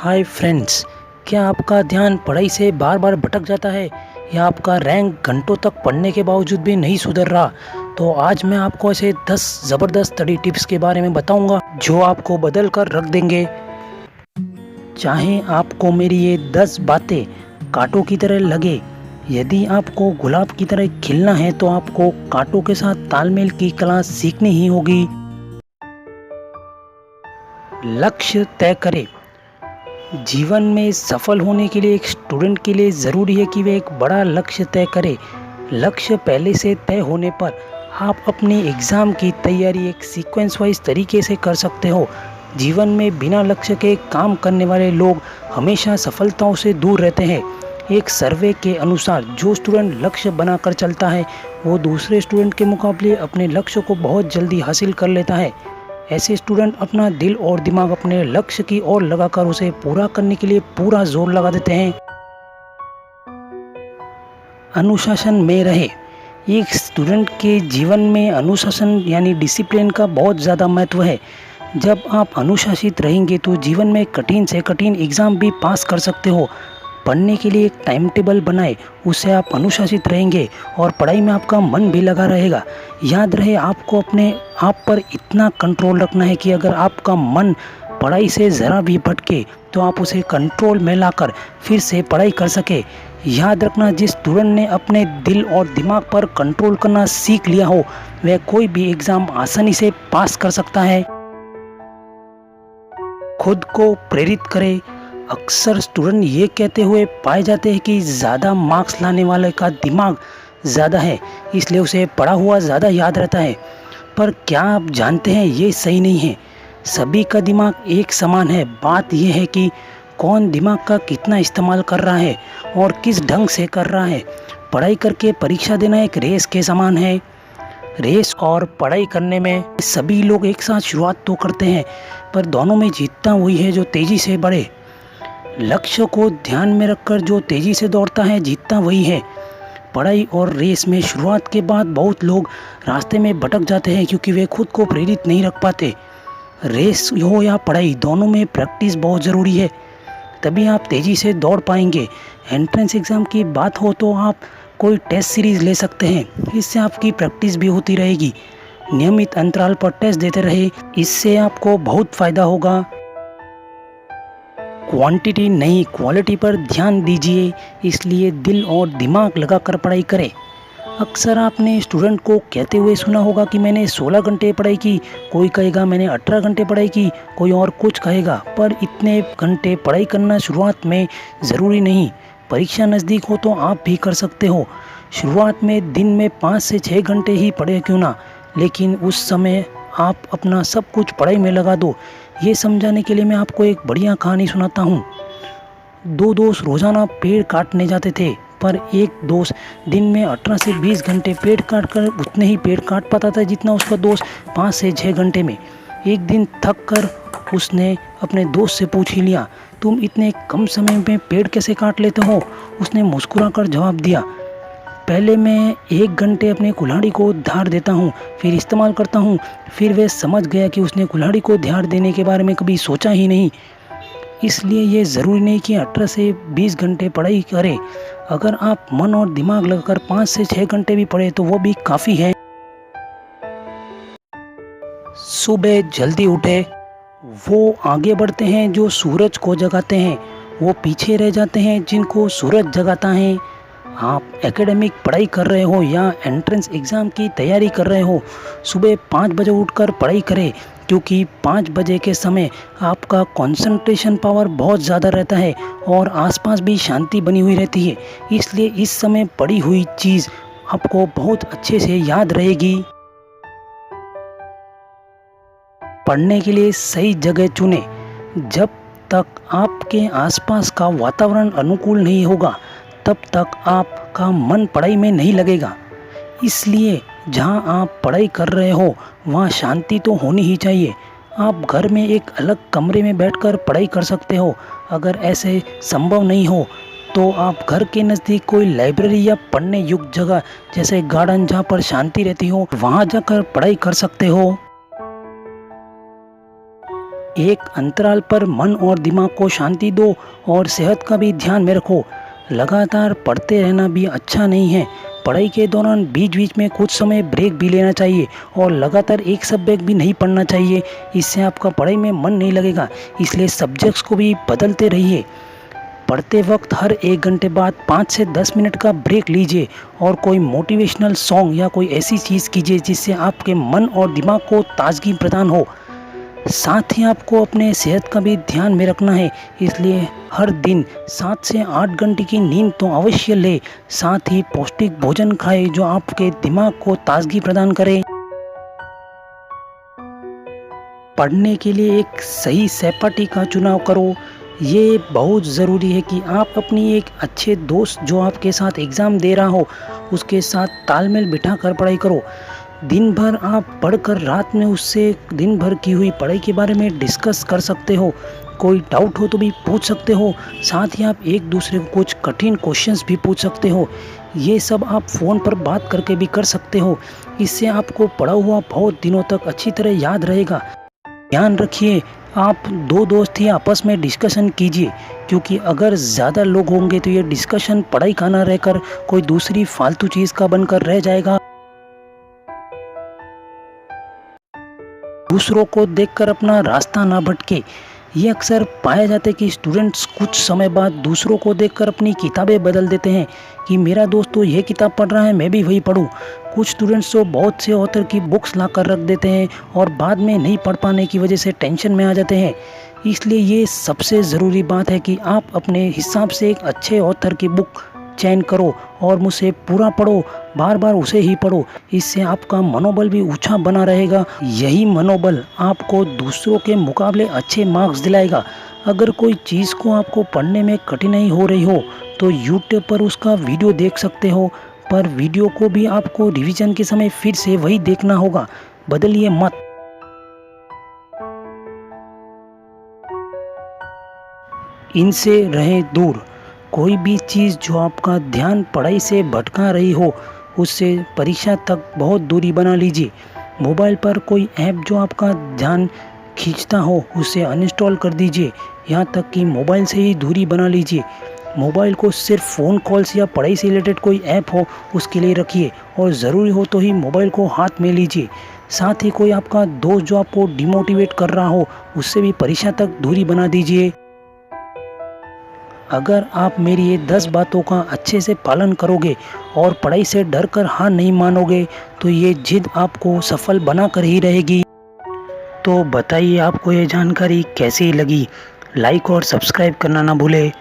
Hi friends, क्या आपका ध्यान पढ़ाई से बार बार भटक जाता है या आपका रैंक घंटों तक पढ़ने के बावजूद भी नहीं सुधर रहा? तो आज मैं आपको ऐसे 10 ज़बरदस्त स्टडी टिप्स के बारे में बताऊंगा जो आपको बदल कर रख देंगे। चाहे आपको मेरी ये 10 बातें कांटों की तरह लगे, यदि आपको गुलाब की तरह खिलना है तो आपको कांटों के साथ तालमेल की कला सीखनी ही होगी। लक्ष्य तय करें। जीवन में सफल होने के लिए एक स्टूडेंट के लिए ज़रूरी है कि वे एक बड़ा लक्ष्य तय करे। लक्ष्य पहले से तय होने पर आप अपनी एग्ज़ाम की तैयारी एक सीक्वेंस वाइज तरीके से कर सकते हो। जीवन में बिना लक्ष्य के काम करने वाले लोग हमेशा सफलताओं से दूर रहते हैं। एक सर्वे के अनुसार जो स्टूडेंट लक्ष्य बनाकर चलता है वो दूसरे स्टूडेंट के मुकाबले अपने लक्ष्य को बहुत जल्दी हासिल कर लेता है। ऐसे स्टूडेंट अपना दिल और दिमाग अपने लक्ष्य की ओर लगाकर उसे पूरा करने के लिए पूरा जोर लगा देते हैं। अनुशासन में रहे। एक स्टूडेंट के जीवन में अनुशासन यानी डिसिप्लिन का बहुत ज़्यादा महत्व है। जब आप अनुशासित रहेंगे तो जीवन में कठिन से कठिन एग्ज़ाम भी पास कर सकते हो। पढ़ने के लिए एक टाइम टेबल बनाए, उससे आप अनुशासित रहेंगे और पढ़ाई में आपका मन भी लगा रहेगा। याद रहे, आपको अपने आप पर इतना कंट्रोल रखना है कि अगर आपका मन पढ़ाई से ज़रा भी भटके तो आप उसे कंट्रोल में लाकर फिर से पढ़ाई कर सके। याद रखना, जिस स्टूडेंट ने अपने दिल और दिमाग पर कंट्रोल करना सीख लिया हो वह कोई भी एग्ज़ाम आसानी से पास कर सकता है। खुद को प्रेरित करें। अक्सर स्टूडेंट ये कहते हुए पाए जाते हैं कि ज़्यादा मार्क्स लाने वाले का दिमाग ज़्यादा है, इसलिए उसे पढ़ा हुआ ज़्यादा याद रहता है। पर क्या आप जानते हैं ये सही नहीं है। सभी का दिमाग एक समान है। बात यह है कि कौन दिमाग का कितना इस्तेमाल कर रहा है और किस ढंग से कर रहा है। पढ़ाई करके परीक्षा देना एक रेस के समान है। रेस और पढ़ाई करने में सभी लोग एक साथ शुरुआत तो करते हैं, पर दोनों में जीतता वही है जो तेज़ी से बढ़े। लक्ष्य को ध्यान में रखकर जो तेज़ी से दौड़ता है जीतता वही है। पढ़ाई और रेस में शुरुआत के बाद बहुत लोग रास्ते में भटक जाते हैं क्योंकि वे खुद को प्रेरित नहीं रख पाते। रेस हो या पढ़ाई, दोनों में प्रैक्टिस बहुत ज़रूरी है, तभी आप तेज़ी से दौड़ पाएंगे। एंट्रेंस एग्ज़ाम की बात हो तो आप कोई टेस्ट सीरीज़ ले सकते हैं, इससे आपकी प्रैक्टिस भी होती रहेगी। नियमित अंतराल पर टेस्ट देते रहे, इससे आपको बहुत फ़ायदा होगा। क्वांटिटी नहीं क्वालिटी पर ध्यान दीजिए, इसलिए दिल और दिमाग लगाकर पढ़ाई करें। अक्सर आपने स्टूडेंट को कहते हुए सुना होगा कि मैंने 16 घंटे पढ़ाई की, कोई कहेगा मैंने 18 घंटे पढ़ाई की, कोई और कुछ कहेगा। पर इतने घंटे पढ़ाई करना शुरुआत में ज़रूरी नहीं। परीक्षा नज़दीक हो तो आप भी कर सकते हो। शुरुआत में दिन में 5 से 6 घंटे ही पढ़े क्यों ना, लेकिन उस समय आप अपना सब कुछ पढ़ाई में लगा दो। ये समझाने के लिए मैं आपको एक बढ़िया कहानी सुनाता हूँ। दो दोस्त रोज़ाना पेड़ काटने जाते थे, पर एक दोस्त दिन में 18 से 20 घंटे पेड़ काट कर उतने ही पेड़ काट पाता था जितना उसका दोस्त 5 से 6 घंटे में। एक दिन थक कर उसने अपने दोस्त से पूछ ही लिया, तुम इतने कम समय में पेड़ कैसे काट लेते हो? उसने मुस्कुरा कर जवाब दिया, पहले मैं 1 घंटे अपने कुल्हाड़ी को धार देता हूँ, फिर इस्तेमाल करता हूँ। फिर वह समझ गया कि उसने कुल्हाड़ी को धार देने के बारे में कभी सोचा ही नहीं। इसलिए ये ज़रूरी नहीं कि 18 से 20 घंटे पढ़ाई करें। अगर आप मन और दिमाग लगाकर 5 से 6 घंटे भी पढ़े तो वो भी काफ़ी है। सुबह जल्दी उठे। वो आगे बढ़ते हैं जो सूरज को जगाते हैं, वो पीछे रह जाते हैं जिनको सूरज जगाता है। आप एकेडमिक पढ़ाई कर रहे हो या एंट्रेंस एग्ज़ाम की तैयारी कर रहे हो, सुबह 5 बजे उठकर पढ़ाई करें, क्योंकि 5 बजे के समय आपका कंसंट्रेशन पावर बहुत ज़्यादा रहता है और आसपास भी शांति बनी हुई रहती है। इसलिए इस समय पढ़ी हुई चीज़ आपको बहुत अच्छे से याद रहेगी। पढ़ने के लिए सही जगह चुनें। जब तक आपके आसपास का वातावरण अनुकूल नहीं होगा तब तक आपका मन पढ़ाई में नहीं लगेगा। इसलिए जहां आप पढ़ाई कर रहे हो वहां शांति तो होनी ही चाहिए। आप घर में एक अलग कमरे में बैठकर पढ़ाई कर सकते हो। अगर ऐसे संभव नहीं हो तो आप घर के नज़दीक कोई लाइब्रेरी या पढ़ने योग्य जगह जैसे गार्डन जहां पर शांति रहती हो वहां जाकर पढ़ाई कर सकते हो। एक अंतराल पर मन और दिमाग को शांति दो और सेहत का भी ध्यान में रखो। लगातार पढ़ते रहना भी अच्छा नहीं है। पढ़ाई के दौरान बीच बीच में कुछ समय ब्रेक भी लेना चाहिए और लगातार एक सब्जेक्ट भी नहीं पढ़ना चाहिए। इससे आपका पढ़ाई में मन नहीं लगेगा, इसलिए सब्जेक्ट्स को भी बदलते रहिए। पढ़ते वक्त हर 1 घंटे बाद 5 से 10 मिनट का ब्रेक लीजिए और कोई मोटिवेशनल सॉन्ग या कोई ऐसी चीज़ कीजिए जिससे आपके मन और दिमाग को ताजगी प्रदान हो। साथ ही आपको अपने सेहत का भी ध्यान में रखना है, इसलिए हर दिन 7 से 8 घंटे की नींद तो अवश्य ले। साथ ही पौष्टिक भोजन खाएं जो आपके दिमाग को ताजगी प्रदान करे। पढ़ने के लिए एक सही सहपाठी का चुनाव करो। ये बहुत ज़रूरी है कि आप अपनी एक अच्छे दोस्त जो आपके साथ एग्ज़ाम दे रहा हो उसके साथ तालमेल बिठा कर पढ़ाई करो। दिन भर आप पढ़कर रात में उससे दिन भर की हुई पढ़ाई के बारे में डिस्कस कर सकते हो। कोई डाउट हो तो भी पूछ सकते हो। साथ ही आप एक दूसरे को कुछ कठिन क्वेश्चंस भी पूछ सकते हो। ये सब आप फ़ोन पर बात करके भी कर सकते हो। इससे आपको पढ़ा हुआ बहुत दिनों तक अच्छी तरह याद रहेगा। ध्यान रखिए, आप 2 दोस्त ही आपस में डिस्कशन कीजिए, क्योंकि अगर ज़्यादा लोग होंगे तो ये डिस्कशन पढ़ाई का ना रहकर कोई दूसरी फालतू चीज़ का बनकर रह जाएगा। दूसरों को देखकर अपना रास्ता ना भटके। ये अक्सर पाया जाता है कि स्टूडेंट्स कुछ समय बाद दूसरों को देखकर अपनी किताबें बदल देते हैं कि मेरा दोस्त तो ये किताब पढ़ रहा है, मैं भी वही पढूं। कुछ स्टूडेंट्स तो बहुत से ऑथर की बुक्स ला कर रख देते हैं और बाद में नहीं पढ़ पाने की वजह से टेंशन में आ जाते हैं। इसलिए ये सबसे ज़रूरी बात है कि आप अपने हिसाब से एक अच्छे ऑथर की बुक चयन करो और मुझसे पूरा पढ़ो, बार बार उसे ही पढ़ो। इससे आपका मनोबल भी ऊंचा बना रहेगा। यही मनोबल आपको दूसरों के मुकाबले अच्छे मार्क्स दिलाएगा। अगर कोई चीज़ को आपको पढ़ने में कठिनाई हो रही हो तो यूट्यूब पर उसका वीडियो देख सकते हो, पर वीडियो को भी आपको रिवीजन के समय फिर से वही देखना होगा। बदलिए मत। इनसे रहें दूर। कोई भी चीज़ जो आपका ध्यान पढ़ाई से भटका रही हो उससे परीक्षा तक बहुत दूरी बना लीजिए। मोबाइल पर कोई ऐप जो आपका ध्यान खींचता हो उसे अनइंस्टॉल कर दीजिए। यहाँ तक कि मोबाइल से ही दूरी बना लीजिए। मोबाइल को सिर्फ फ़ोन कॉल्स या पढ़ाई से रिलेटेड कोई ऐप हो उसके लिए रखिए और ज़रूरी हो तो ही मोबाइल को हाथ में लीजिए। साथ ही कोई आपका दोस्त जो आपको डिमोटिवेट कर रहा हो उससे भी परीक्षा तक दूरी बना दीजिए। अगर आप मेरी ये 10 बातों का अच्छे से पालन करोगे और पढ़ाई से डर कर हार नहीं मानोगे तो ये जिद आपको सफल बना कर ही रहेगी। तो बताइए आपको ये जानकारी कैसी लगी। लाइक और सब्सक्राइब करना ना भूलें।